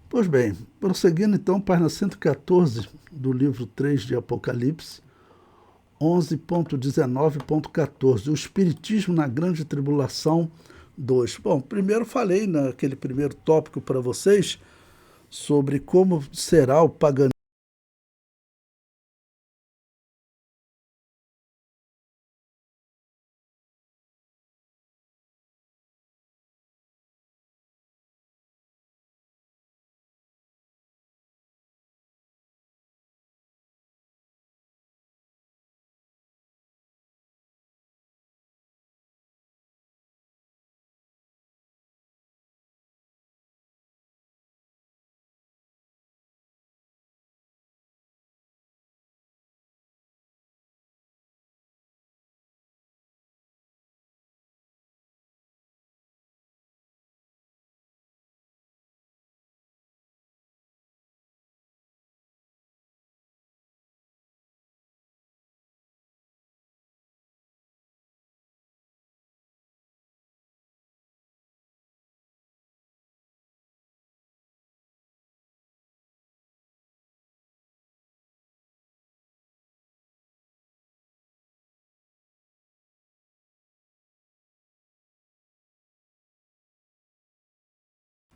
Pois bem, prosseguindo então, página 114 do livro 3 de Apocalipse, 11.19.14, o Espiritismo na Grande Tribulação 2. Bom, primeiro falei naquele primeiro tópico para vocês sobre como será o paganismo.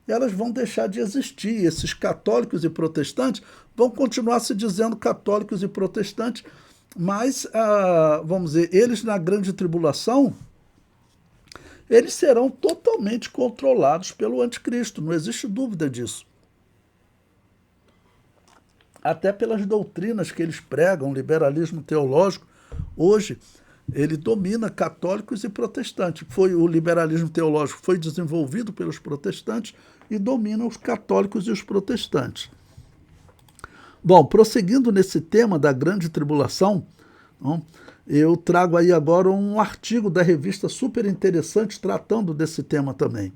Elas vão deixar de existir. Esses católicos e protestantes vão continuar se dizendo católicos e protestantes, mas, vamos dizer, eles na grande tribulação, eles serão totalmente controlados pelo anticristo, não existe dúvida disso. Até pelas doutrinas que eles pregam, liberalismo teológico, hoje ele domina católicos e protestantes. O liberalismo teológico foi desenvolvido pelos protestantes e domina os católicos e os protestantes. Bom, prosseguindo nesse tema da grande tribulação, eu trago aí agora um artigo da revista super interessante tratando desse tema também.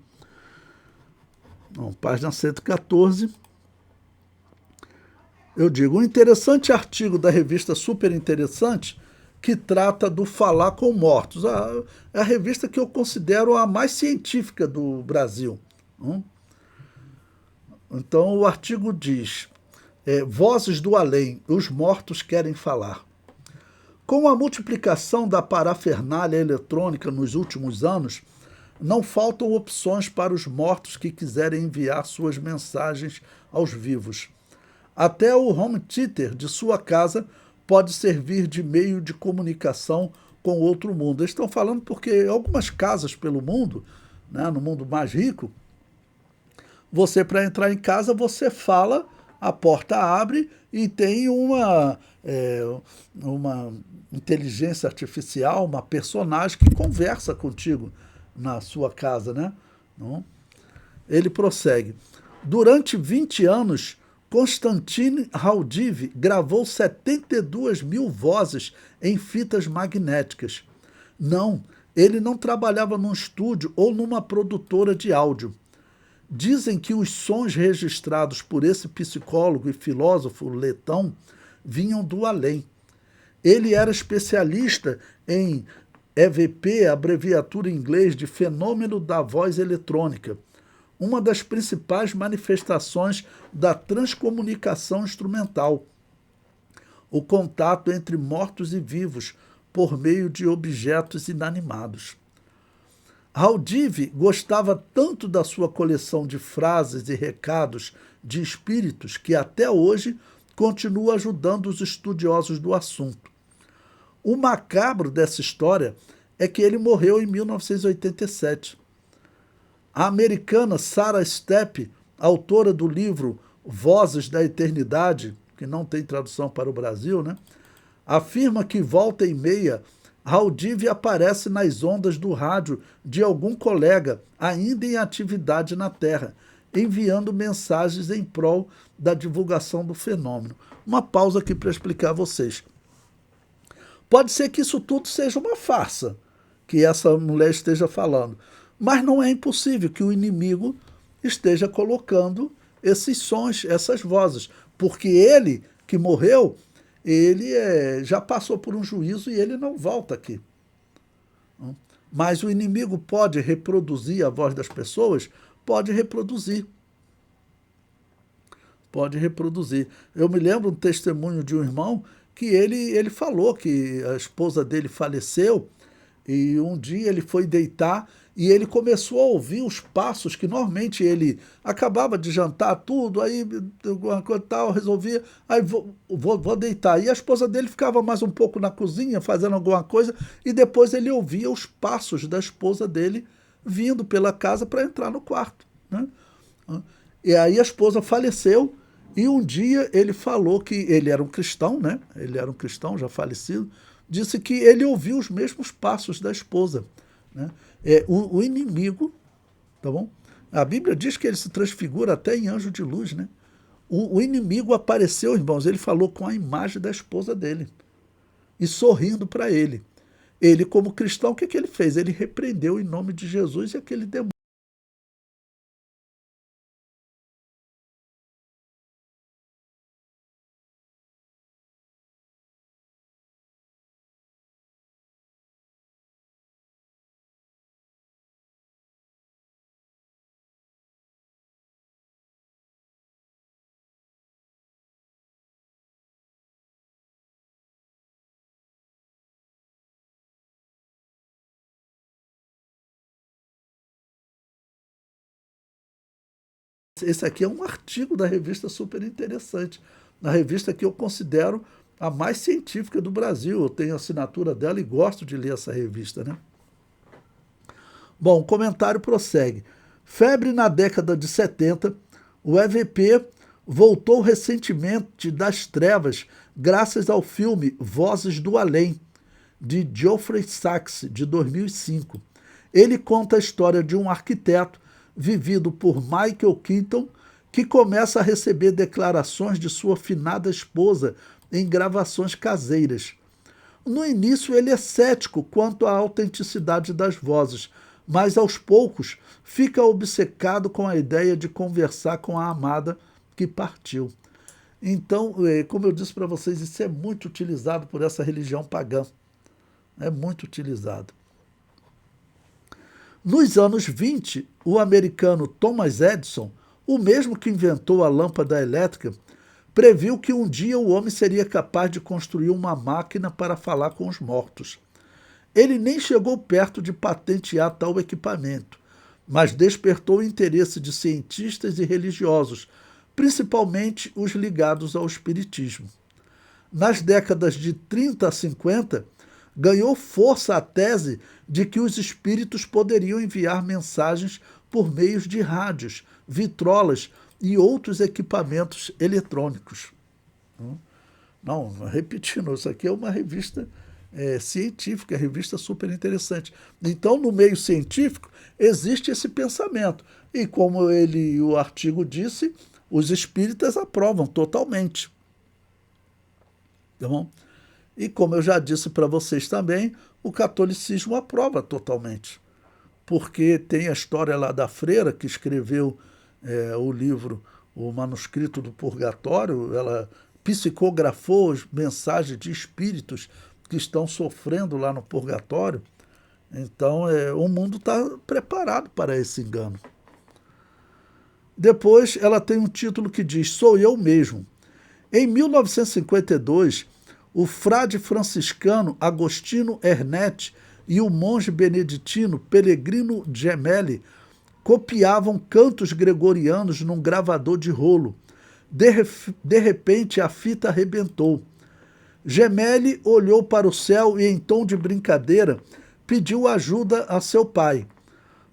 Página 114. Eu digo, um interessante artigo da revista Super Interessante que trata do falar com mortos. É a revista que eu considero a mais científica do Brasil. Então o artigo diz, Vozes do Além, os mortos querem falar. Com a multiplicação da parafernália eletrônica nos últimos anos, não faltam opções para os mortos que quiserem enviar suas mensagens aos vivos. Até o home theater de sua casa pode servir de meio de comunicação com outro mundo. Eles estão falando porque algumas casas pelo mundo, né, no mundo mais rico, você, para entrar em casa, você fala, a porta abre e tem uma inteligência artificial, uma personagem que conversa contigo na sua casa, né? Não? Ele prossegue. Durante 20 anos, Konstantin Raudive gravou 72 mil vozes em fitas magnéticas. Não, ele não trabalhava num estúdio ou numa produtora de áudio. Dizem que os sons registrados por esse psicólogo e filósofo letão vinham do além. Ele era especialista em EVP, abreviatura em inglês de Fenômeno da Voz Eletrônica, uma das principais manifestações da transcomunicação instrumental, o contato entre mortos e vivos por meio de objetos inanimados. Raudive gostava tanto da sua coleção de frases e recados de espíritos que até hoje continua ajudando os estudiosos do assunto. O macabro dessa história é que ele morreu em 1987. A americana Sarah Stepp, autora do livro Vozes da Eternidade, que não tem tradução para o Brasil, né, afirma que volta e meia Raudive aparece nas ondas do rádio de algum colega ainda em atividade na Terra, enviando mensagens em prol da divulgação do fenômeno. Uma pausa aqui para explicar a vocês. Pode ser que isso tudo seja uma farsa, que essa mulher esteja falando, mas não é impossível que o inimigo esteja colocando esses sons, essas vozes, porque ele que morreu, ele já passou por um juízo e ele não volta aqui. Mas o inimigo pode reproduzir a voz das pessoas? Pode reproduzir. pode reproduzir. Eu me lembro um testemunho de um irmão que ele falou que a esposa dele faleceu e um dia ele foi deitar e ele começou a ouvir os passos que normalmente ele acabava de jantar tudo, aí alguma coisa tal, resolvia, aí vou deitar. E a esposa dele ficava mais um pouco na cozinha fazendo alguma coisa e depois ele ouvia os passos da esposa dele vindo pela casa para entrar no quarto, né? E aí a esposa faleceu e um dia ele falou que ele era um cristão, né? Ele era um cristão já falecido, disse que ele ouviu os mesmos passos da esposa, né? O inimigo, tá bom? A Bíblia diz que ele se transfigura até em anjo de luz, né? O inimigo apareceu, irmãos, ele falou com a imagem da esposa dele e sorrindo para ele. Ele, como cristão, o que ele fez? Ele repreendeu em nome de Jesus e aquele demônio. Esse aqui é um artigo da revista super interessante, na revista que eu considero a mais científica do Brasil. Eu tenho a assinatura dela e gosto de ler essa revista, né? Bom, o comentário prossegue. Febre na década de 70, o EVP voltou recentemente das trevas graças ao filme Vozes do Além, de Geoffrey Sachs, de 2005. Ele conta a história de um arquiteto vivido por Michael Keaton, que começa a receber declarações de sua finada esposa em gravações caseiras. No início ele é cético quanto à autenticidade das vozes, mas aos poucos fica obcecado com a ideia de conversar com a amada que partiu. Então, como eu disse para vocês, isso é muito utilizado por essa religião pagã. É muito utilizado. Nos anos 20, o americano Thomas Edison, o mesmo que inventou a lâmpada elétrica, previu que um dia o homem seria capaz de construir uma máquina para falar com os mortos. Ele nem chegou perto de patentear tal equipamento, mas despertou o interesse de cientistas e religiosos, principalmente os ligados ao espiritismo. Nas décadas de 30 a 50, ganhou força a tese de que os espíritos poderiam enviar mensagens por meio de rádios, vitrolas e outros equipamentos eletrônicos. Não, repetindo, isso aqui é uma revista científica, revista super interessante. Então, no meio científico, existe esse pensamento. E como o artigo disse, os espíritas aprovam totalmente. Tá bom? E como eu já disse para vocês também, o catolicismo aprova totalmente. Porque tem a história lá da freira que escreveu o livro, o manuscrito do Purgatório, ela psicografou as mensagens de espíritos que estão sofrendo lá no Purgatório. Então, o mundo está preparado para esse engano. Depois, ela tem um título que diz, Sou eu mesmo. Em 1952, o frade franciscano Agostino Ernetti e o monge beneditino Pellegrino Gemelli copiavam cantos gregorianos num gravador de rolo. De repente, a fita arrebentou. Gemelli olhou para o céu e, em tom de brincadeira, pediu ajuda a seu pai.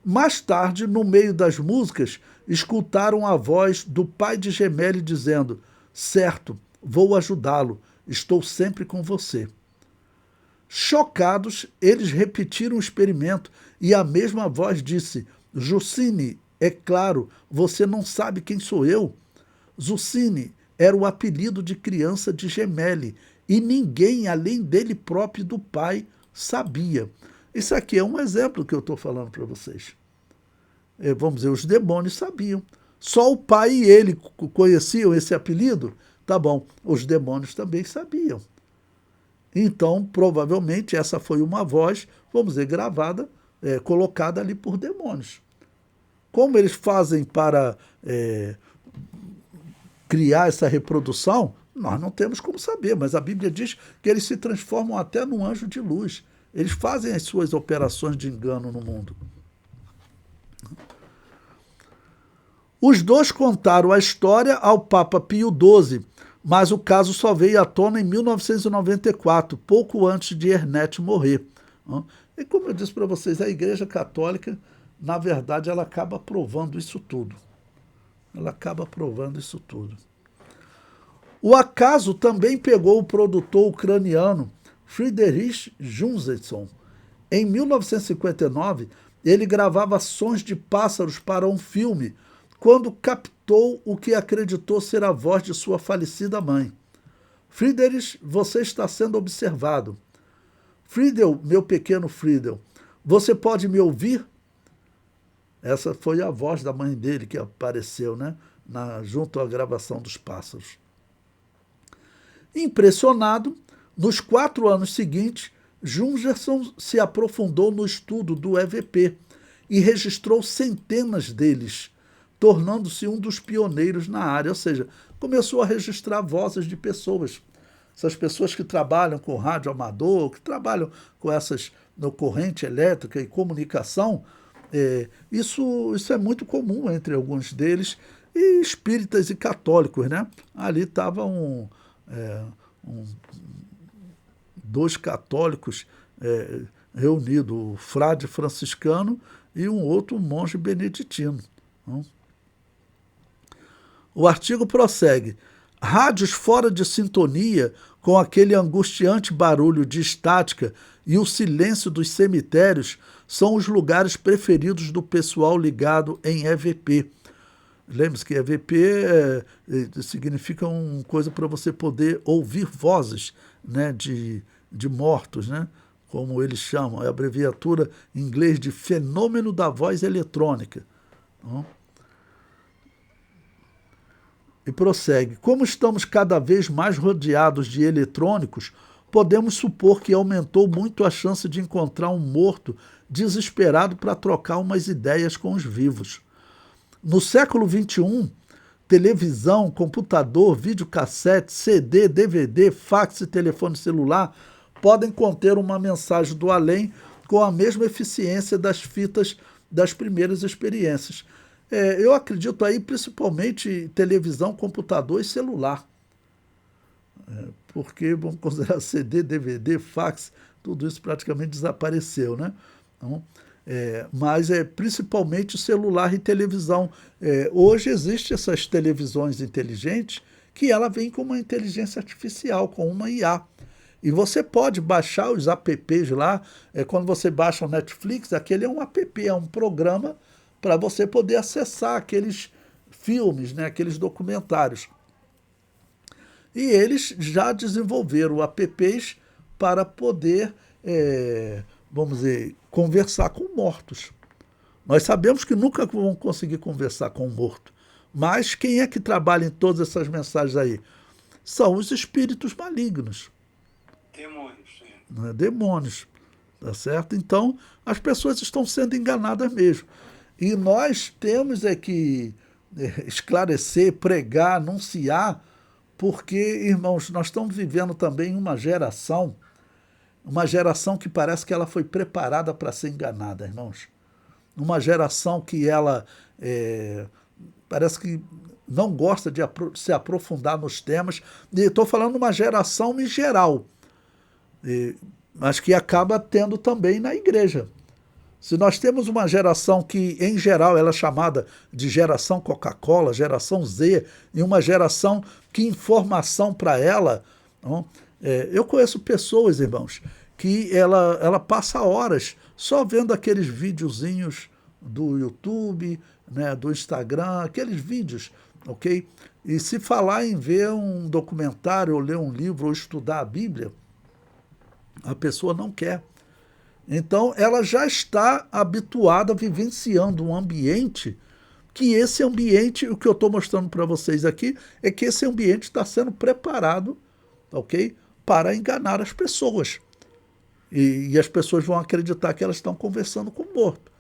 Mais tarde, no meio das músicas, escutaram a voz do pai de Gemelli dizendo, certo, vou ajudá-lo, estou sempre com você. Chocados, eles repetiram o experimento e a mesma voz disse, Jucine, é claro, você não sabe quem sou eu? Zucine era o apelido de criança de Gemelli e ninguém, além dele próprio e do pai, sabia. Isso aqui é um exemplo que eu estou falando para vocês. Vamos dizer, os demônios sabiam. Só o pai e ele conheciam esse apelido? Tá bom, os demônios também sabiam. Então, provavelmente, essa foi uma voz, vamos dizer, gravada, colocada ali por demônios. Como eles fazem para criar essa reprodução, nós não temos como saber, mas a Bíblia diz que eles se transformam até num anjo de luz. Eles fazem as suas operações de engano no mundo. Os dois contaram a história ao Papa Pio XII, mas o caso só veio à tona em 1994, pouco antes de Ernesto morrer. E como eu disse para vocês, a Igreja Católica, na verdade, ela acaba provando isso tudo. Ela acaba provando isso tudo. O acaso também pegou o produtor ucraniano Friedrich Jungzesson. Em 1959, ele gravava sons de pássaros para um filme, quando captou o que acreditou ser a voz de sua falecida mãe. Friedrich, você está sendo observado. Friedel, meu pequeno Friedel, você pode me ouvir? Essa foi a voz da mãe dele que apareceu, né, junto à gravação dos pássaros. Impressionado, nos 4 anos seguintes, Jungzesson se aprofundou no estudo do EVP e registrou centenas deles, tornando-se um dos pioneiros na área, ou seja, começou a registrar vozes de pessoas. Essas pessoas que trabalham com rádio amador, que trabalham com essas corrente elétrica e comunicação, isso é muito comum entre alguns deles, e espíritas e católicos, né? Ali estavam dois católicos reunidos, o frade franciscano e um outro monge beneditino. O artigo prossegue. Rádios fora de sintonia, com aquele angustiante barulho de estática e o silêncio dos cemitérios, são os lugares preferidos do pessoal ligado em EVP. Lembre-se que EVP significa uma coisa para você poder ouvir vozes, né, de mortos, né, como eles chamam, é a abreviatura em inglês de fenômeno da voz eletrônica. E prossegue. Como estamos cada vez mais rodeados de eletrônicos, podemos supor que aumentou muito a chance de encontrar um morto desesperado para trocar umas ideias com os vivos. No século XXI, televisão, computador, videocassete, CD, DVD, fax e telefone celular podem conter uma mensagem do além com a mesma eficiência das fitas das primeiras experiências. Eu acredito aí principalmente televisão, computador e celular. Porque, vamos considerar CD, DVD, fax, tudo isso praticamente desapareceu, né? Então, mas principalmente celular e televisão. Hoje existem essas televisões inteligentes que ela vem com uma inteligência artificial, com uma IA. E você pode baixar os apps lá. Quando você baixa o Netflix, aquele é um app, é um programa para você poder acessar aqueles filmes, né, aqueles documentários. E eles já desenvolveram apps para poder, vamos dizer, conversar com mortos. Nós sabemos que nunca vão conseguir conversar com um morto, mas quem é que trabalha em todas essas mensagens aí? São os espíritos malignos. Demônios. Né? Demônios, tá certo? Então, as pessoas estão sendo enganadas mesmo. E nós temos que esclarecer, pregar, anunciar, porque, irmãos, nós estamos vivendo também uma geração que parece que ela foi preparada para ser enganada, irmãos. Uma geração que ela parece que não gosta de se aprofundar nos temas. E estou falando uma geração em geral, mas que acaba tendo também na igreja. Se nós temos uma geração que, em geral, ela é chamada de geração Coca-Cola, geração Z, e uma geração que informação para ela... eu conheço pessoas, irmãos, que ela passa horas só vendo aqueles videozinhos do YouTube, né, do Instagram, aqueles vídeos, ok? E se falar em ver um documentário, ou ler um livro, ou estudar a Bíblia, a pessoa não quer. Então, ela já está habituada, vivenciando um ambiente, que esse ambiente, o que eu estou mostrando para vocês aqui, é que esse ambiente está sendo preparado, ok, para enganar as pessoas. E as pessoas vão acreditar que elas estão conversando com o morto.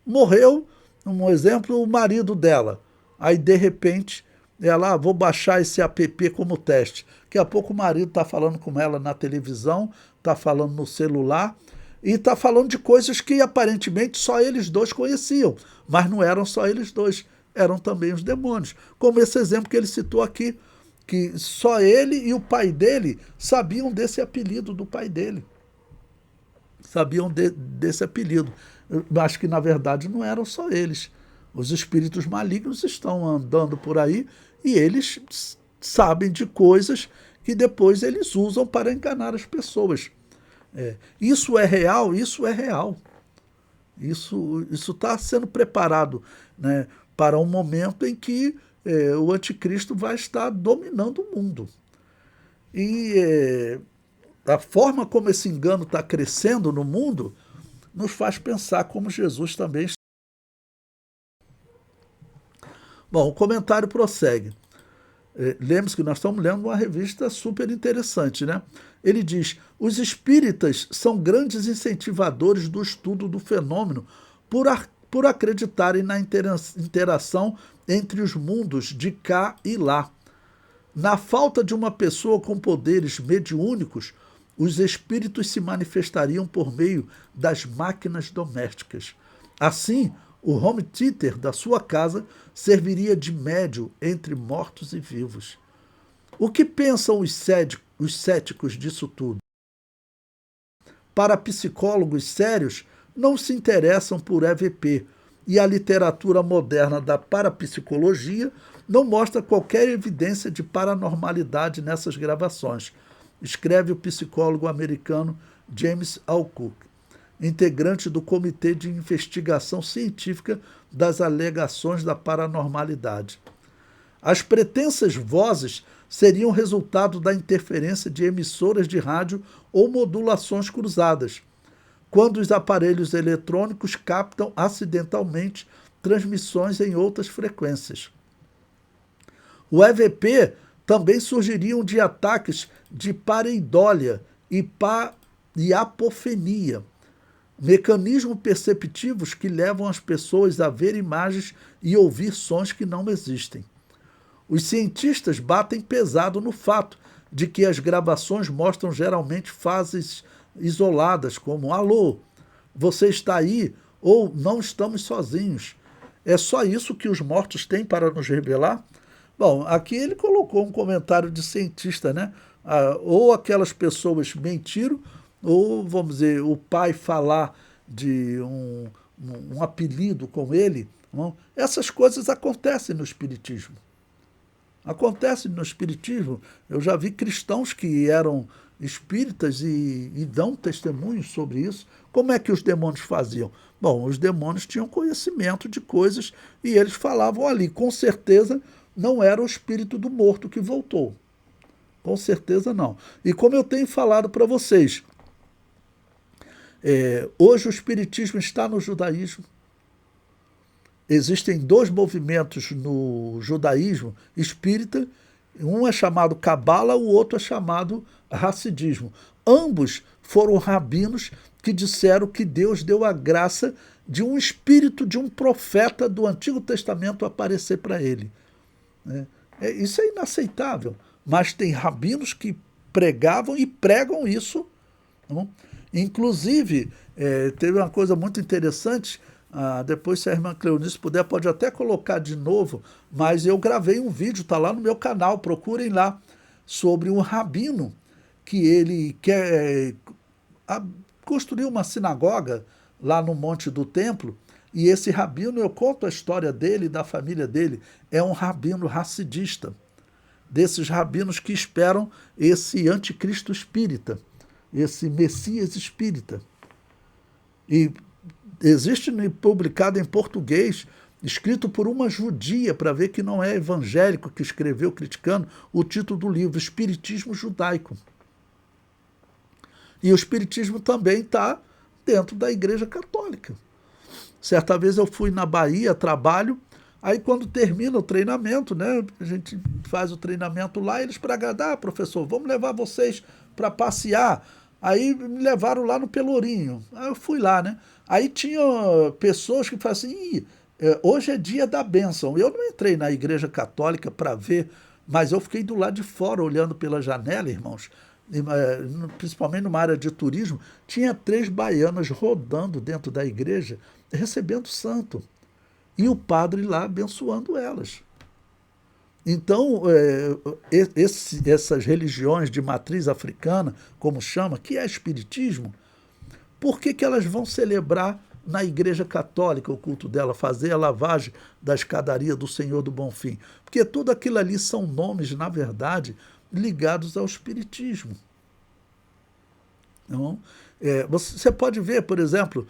Morreu, um exemplo, o marido dela. Aí, de repente, Ela, vou baixar esse app como teste. Daqui a pouco o marido está falando com ela na televisão, está falando no celular, e está falando de coisas que aparentemente só eles dois conheciam, mas não eram só eles dois, eram também os demônios. Como esse exemplo que ele citou aqui, que só ele e o pai dele sabiam desse apelido do pai dele. Sabiam desse apelido. Mas que, na verdade, não eram só eles. Os espíritos malignos estão andando por aí e eles sabem de coisas que depois eles usam para enganar as pessoas. Isso é real? Isso é real. Isso está sendo preparado, né, para um momento em que o anticristo vai estar dominando o mundo. E a forma como esse engano está crescendo no mundo nos faz pensar como Jesus também está. Bom, o comentário prossegue. Lembre-se que nós estamos lendo uma revista super interessante, né? Ele diz: os espíritas são grandes incentivadores do estudo do fenômeno por acreditarem na interação entre os mundos de cá e lá. Na falta de uma pessoa com poderes mediúnicos, os espíritos se manifestariam por meio das máquinas domésticas. Assim, o home theater da sua casa serviria de médio entre mortos e vivos. O que pensam os céticos disso tudo? Para psicólogos sérios, não se interessam por EVP, e a literatura moderna da parapsicologia não mostra qualquer evidência de paranormalidade nessas gravações, escreve o psicólogo americano James Alcock, integrante do Comitê de Investigação Científica das Alegações da Paranormalidade. As pretensas vozes seriam resultado da interferência de emissoras de rádio ou modulações cruzadas, quando os aparelhos eletrônicos captam acidentalmente transmissões em outras frequências. O EVP também surgiriam de ataques de pareidólia e apofenia, mecanismos perceptivos que levam as pessoas a ver imagens e ouvir sons que não existem. Os cientistas batem pesado no fato de que as gravações mostram geralmente fases isoladas, como alô, você está aí, ou não estamos sozinhos. É só isso que os mortos têm para nos revelar? Bom, aqui ele colocou um comentário de cientista, né? Ou aquelas pessoas mentiram, ou, vamos dizer, o pai falar de um apelido com ele. Não? Essas coisas acontecem no espiritismo. Acontece no espiritismo. Eu já vi cristãos que eram espíritas e dão testemunhos sobre isso. Como é que os demônios faziam? Bom, os demônios tinham conhecimento de coisas e eles falavam ali. Com certeza não era o espírito do morto que voltou. Com certeza não. E como eu tenho falado para vocês, hoje o espiritismo está no judaísmo. Existem dois movimentos no judaísmo espírita, um é chamado Cabala, o outro é chamado Hassidismo. Ambos foram rabinos que disseram que Deus deu a graça de um espírito de um profeta do Antigo Testamento aparecer para ele. Isso é inaceitável, mas tem rabinos que pregavam e pregam isso. Não? Inclusive, teve uma coisa muito interessante. Depois, se a irmã Cleonice puder, pode até colocar de novo, mas eu gravei um vídeo, está lá no meu canal, procurem lá, sobre um rabino que ele quer construir uma sinagoga lá no Monte do Templo, e esse rabino, eu conto a história dele e da família dele, é um rabino hassidista, desses rabinos que esperam esse anticristo espírita, esse Messias espírita. E existe publicado em português, escrito por uma judia, para ver que não é evangélico que escreveu criticando, o título do livro, Espiritismo Judaico. E o espiritismo também está dentro da Igreja Católica. Certa vez eu fui na Bahia, trabalho, aí quando termina o treinamento, né, a gente faz o treinamento lá, eles para agradar, professor, vamos levar vocês para passear. Aí me levaram lá no Pelourinho. Aí eu fui lá, né? Aí tinha pessoas que falavam assim, Hoje é dia da bênção. Eu não entrei na igreja católica para ver, mas eu fiquei do lado de fora, olhando pela janela, irmãos, principalmente numa área de turismo, tinha 3 baianas rodando dentro da igreja, recebendo santo. E o padre lá abençoando elas. Então, essas religiões de matriz africana, como chama, que é espiritismo, por que elas vão celebrar na igreja católica o culto dela, fazer a lavagem da escadaria do Senhor do Bonfim? Porque tudo aquilo ali são nomes, na verdade, ligados ao espiritismo. Então, você pode ver, por exemplo,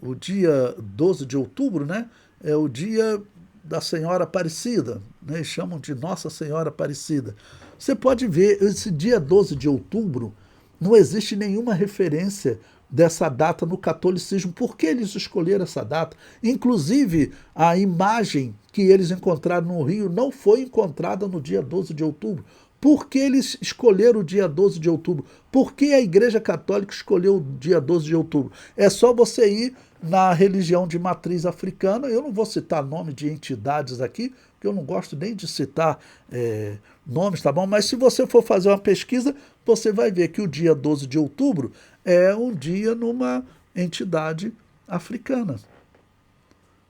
o dia 12 de outubro, né, é o dia da Senhora Aparecida, né, chamam de Nossa Senhora Aparecida. Você pode ver, esse dia 12 de outubro, não existe nenhuma referência dessa data no catolicismo. Por que eles escolheram essa data? Inclusive, a imagem que eles encontraram no Rio não foi encontrada no dia 12 de outubro. Por que eles escolheram o dia 12 de outubro? Por que a Igreja Católica escolheu o dia 12 de outubro? É só você ir na religião de matriz africana. Eu não vou citar nome de entidades aqui, porque eu não gosto nem de citar nomes, tá bom? Mas se você for fazer uma pesquisa, você vai ver que o dia 12 de outubro é um dia numa entidade africana.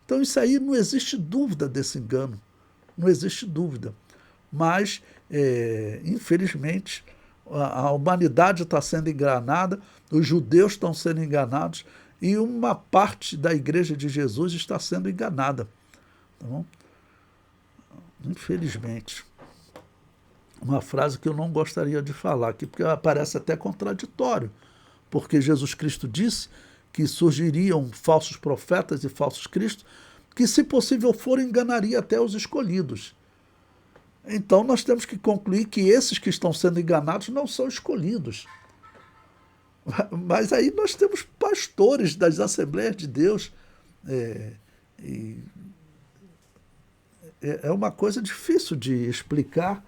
Então isso aí não existe dúvida desse engano, não existe dúvida. Mas, infelizmente, a humanidade está sendo enganada, os judeus estão sendo enganados e uma parte da Igreja de Jesus está sendo enganada. Tá bom? Infelizmente. Uma frase que eu não gostaria de falar aqui, porque parece até contraditório, porque Jesus Cristo disse que surgiriam falsos profetas e falsos cristos, que, se possível for, enganaria até os escolhidos. Então, nós temos que concluir que esses que estão sendo enganados não são escolhidos. Mas aí nós temos pastores das Assembleias de Deus. É uma coisa difícil de explicar,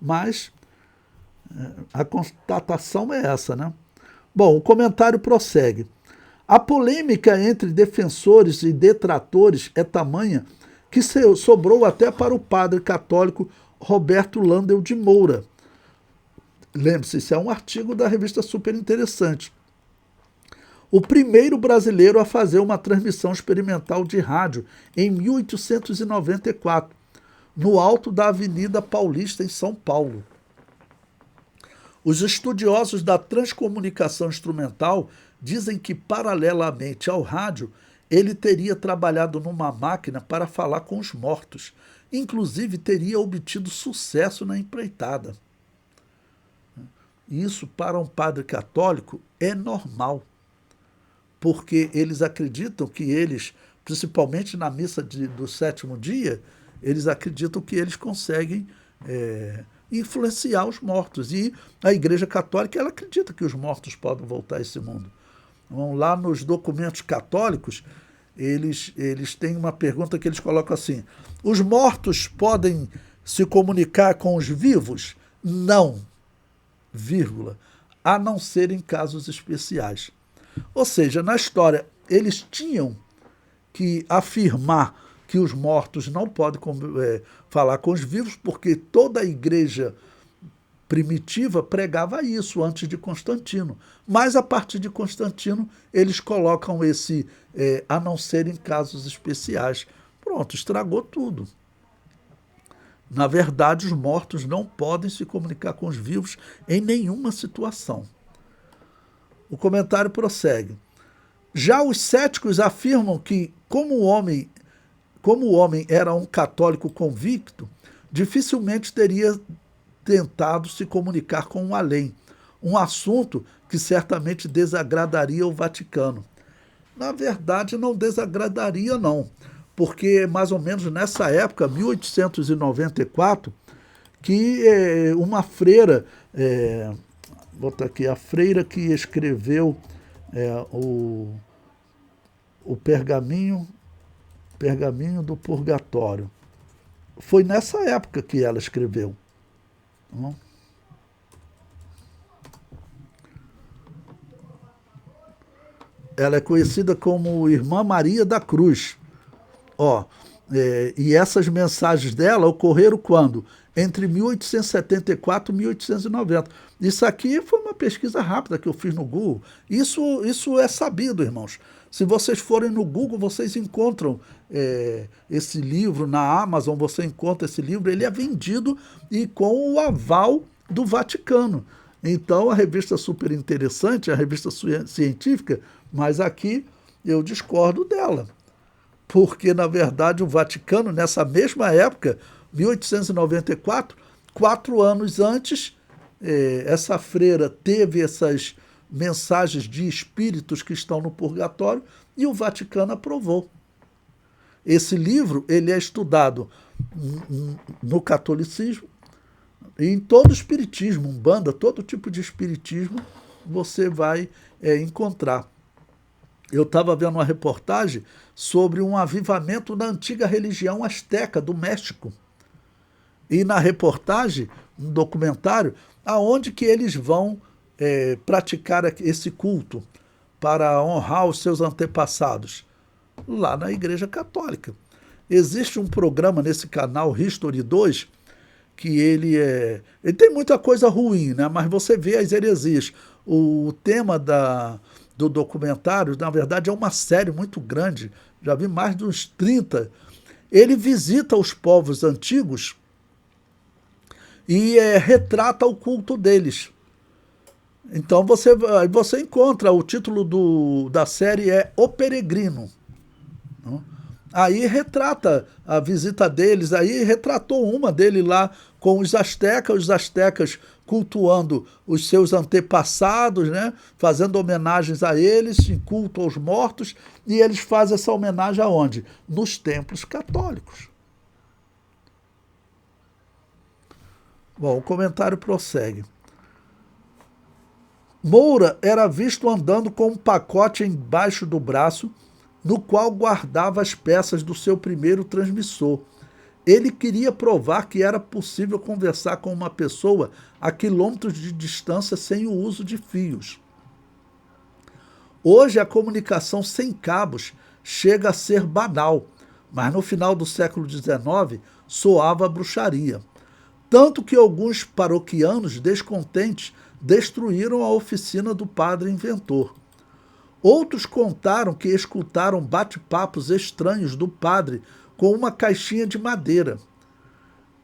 mas a constatação é essa, né? Bom, o comentário prossegue. A polêmica entre defensores e detratores é tamanha que sobrou até para o padre católico Roberto Landel de Moura. Lembre-se, isso é um artigo da revista Super Interessante. O primeiro brasileiro a fazer uma transmissão experimental de rádio em 1894, no alto da Avenida Paulista, em São Paulo. Os estudiosos da transcomunicação instrumental dizem que, paralelamente ao rádio, ele teria trabalhado numa máquina para falar com os mortos. Inclusive, teria obtido sucesso na empreitada. Isso, para um padre católico, é normal, porque eles acreditam que eles, principalmente na missa do 7º dia, eles acreditam que eles conseguem influenciar os mortos. E a Igreja Católica, ela acredita que os mortos podem voltar a esse mundo. Então, lá nos documentos católicos, eles têm uma pergunta que eles colocam assim: os mortos podem se comunicar com os vivos? Não, vírgula, a não ser em casos especiais. Ou seja, na história, eles tinham que afirmar que os mortos não podem falar com os vivos, porque toda a igreja primitiva pregava isso antes de Constantino. Mas, a partir de Constantino, eles colocam esse a não ser em casos especiais. Pronto, estragou tudo. Na verdade, os mortos não podem se comunicar com os vivos em nenhuma situação. O comentário prossegue. Já os céticos afirmam que, como o homem era um católico convicto, dificilmente teria tentado se comunicar com o além, um assunto que certamente desagradaria o Vaticano. Na verdade, não desagradaria, não, porque mais ou menos nessa época, 1894, que uma freira, vou botar aqui, a freira que escreveu o pergaminho do Purgatório, foi nessa época que ela escreveu. Ela é conhecida como Irmã Maria da Cruz. Ó, e essas mensagens dela ocorreram quando? Entre 1874 e 1890. Isso aqui foi uma pesquisa rápida que eu fiz no Google. Isso é sabido, irmãos. Se vocês forem no Google, vocês encontram esse livro, na Amazon você encontra esse livro, ele é vendido e com o aval do Vaticano. Então a revista é super interessante, a revista científica, mas aqui eu discordo dela. Porque, na verdade, o Vaticano, nessa mesma época, 1894, 4 anos antes, essa freira teve essas mensagens de espíritos que estão no purgatório e o Vaticano aprovou. Esse livro ele é estudado no catolicismo e em todo o espiritismo, umbanda, todo tipo de espiritismo você vai encontrar. Eu estava vendo uma reportagem sobre um avivamento na antiga religião asteca do México. E na reportagem, um documentário, aonde que eles vão praticar esse culto para honrar os seus antepassados? Lá na Igreja Católica. Existe um programa nesse canal History 2 que ele tem muita coisa ruim, né? Mas você vê as heresias. O tema do documentário, na verdade, é uma série muito grande, já vi mais de uns 30. Ele visita os povos antigos e retrata o culto deles. Então você encontra, o título da série é O Peregrino. Não? Aí retrata a visita deles, aí retratou uma dele lá com os astecas cultuando os seus antepassados, né? Fazendo homenagens a eles, em culto aos mortos, e eles fazem essa homenagem aonde? Nos templos católicos. Bom, o comentário prossegue. Moura era visto andando com um pacote embaixo do braço, no qual guardava as peças do seu primeiro transmissor. Ele queria provar que era possível conversar com uma pessoa a quilômetros de distância sem o uso de fios. Hoje a comunicação sem cabos chega a ser banal, mas no final do século XIX soava a bruxaria. Tanto que alguns paroquianos descontentes destruíram a oficina do padre inventor. Outros contaram que escutaram bate-papos estranhos do padre com uma caixinha de madeira.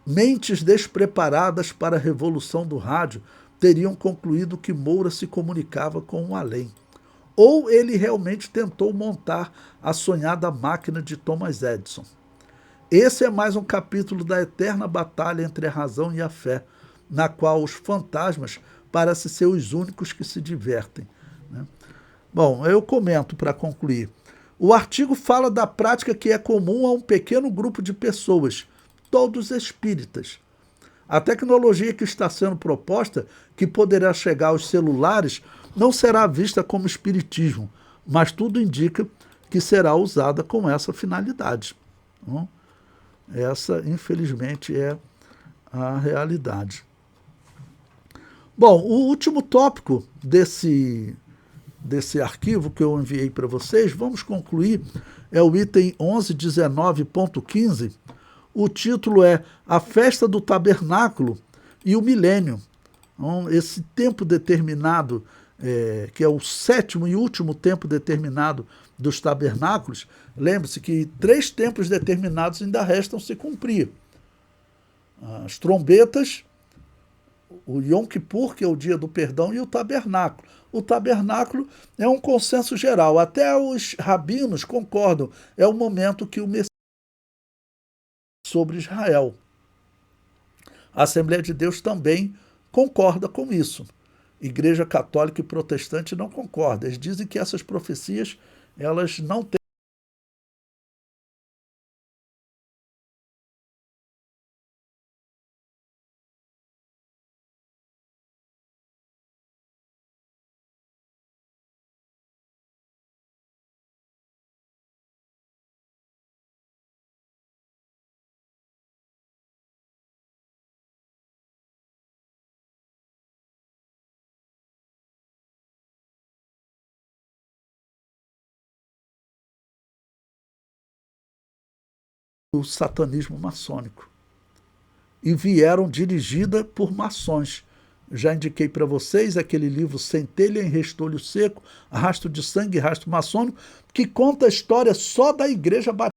Mentes despreparadas para a revolução do rádio teriam concluído que Moura se comunicava com o além. Ou ele realmente tentou montar a sonhada máquina de Thomas Edison. Esse é mais um capítulo da eterna batalha entre a razão e a fé, na qual os fantasmas parecem ser os únicos que se divertem, né? Bom, eu comento para concluir. O artigo fala da prática que é comum a um pequeno grupo de pessoas, todos espíritas. A tecnologia que está sendo proposta, que poderá chegar aos celulares, não será vista como espiritismo, mas tudo indica que será usada com essa finalidade. Essa, infelizmente, é a realidade. Bom, o último tópico desse arquivo que eu enviei para vocês, vamos concluir, é o item 1119.15. O título é A Festa do Tabernáculo e o Milênio. Então, esse tempo determinado, que é o sétimo e último tempo determinado dos tabernáculos, lembre-se que 3 tempos determinados ainda restam se cumprir. As trombetas, o Yom Kippur, que é o dia do perdão, e o tabernáculo. O tabernáculo é um consenso geral, até os rabinos concordam, é o momento que o Messias sobre Israel. A Assembleia de Deus também concorda com isso. Igreja Católica e Protestante não concordam. Eles dizem que essas profecias elas não têm o satanismo maçônico. E vieram dirigida por maçons. Já indiquei para vocês aquele livro Centelha em Restolho Seco, Rastro de Sangue, Rastro Maçônico, que conta a história só da Igreja Batista.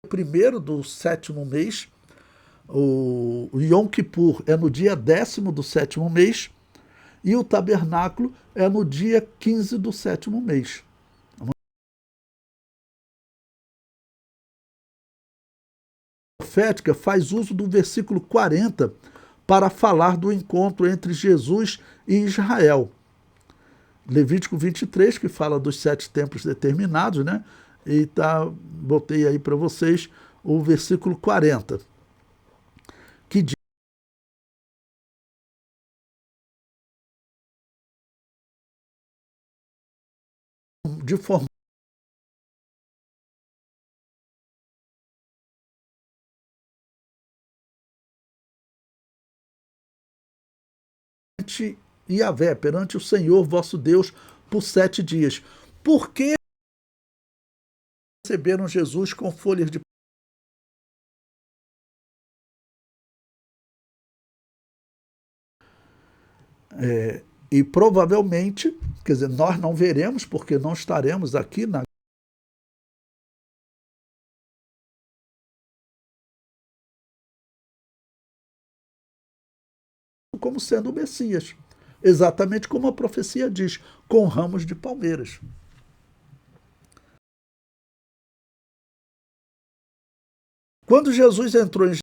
Primeiro do sétimo mês, o Yom Kippur é no dia 10º do sétimo mês, e o tabernáculo é no dia 15 do sétimo mês. A profética faz uso do versículo 40 para falar do encontro entre Jesus e Israel. Levítico 23, que fala dos 7 tempos determinados, né? E botei aí para vocês o versículo 40, que diz de forma Yahvé, perante o Senhor vosso Deus, por 7 dias. Por que receberam Jesus com folhas de e provavelmente, quer dizer, nós não veremos, porque não estaremos aqui como sendo o Messias. Exatamente como a profecia diz, com ramos de palmeiras. Quando Jesus entrou em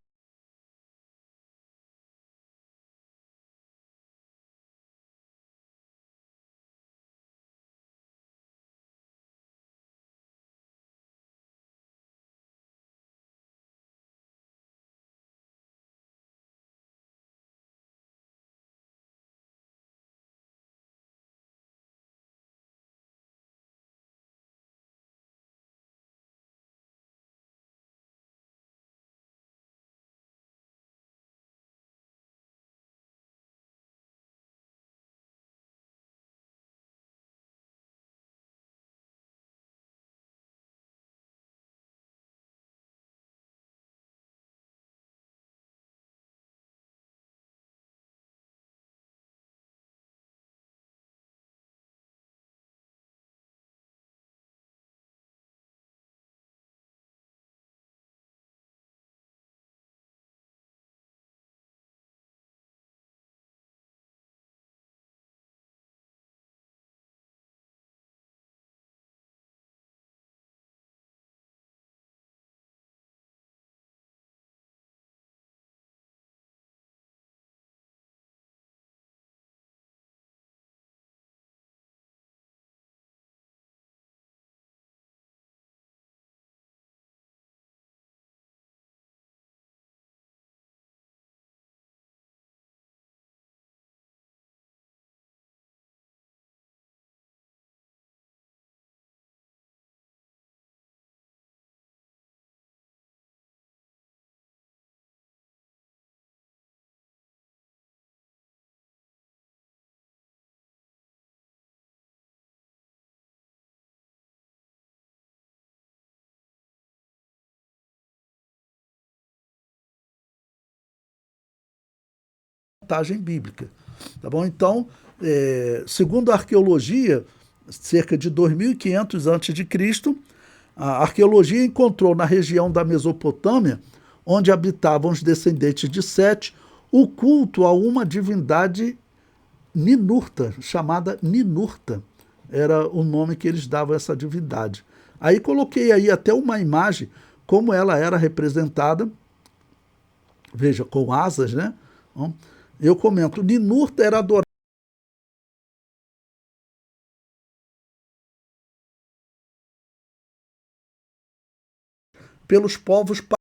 montagem bíblica. Tá bom? Então, segundo a arqueologia, cerca de 2500 a.C., a arqueologia encontrou na região da Mesopotâmia, onde habitavam os descendentes de Sete, o culto a uma divindade Ninurta, chamada Ninurta. Era o nome que eles davam a essa divindade. Aí coloquei aí até uma imagem, como ela era representada, veja, com asas, né? Eu comento, Ninurta era adorada pelos povos pagãos.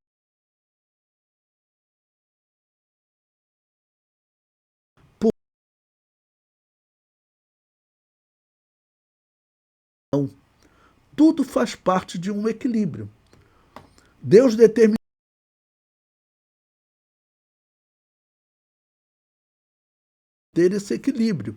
Tudo faz parte de um equilíbrio. Deus determinou ter esse equilíbrio.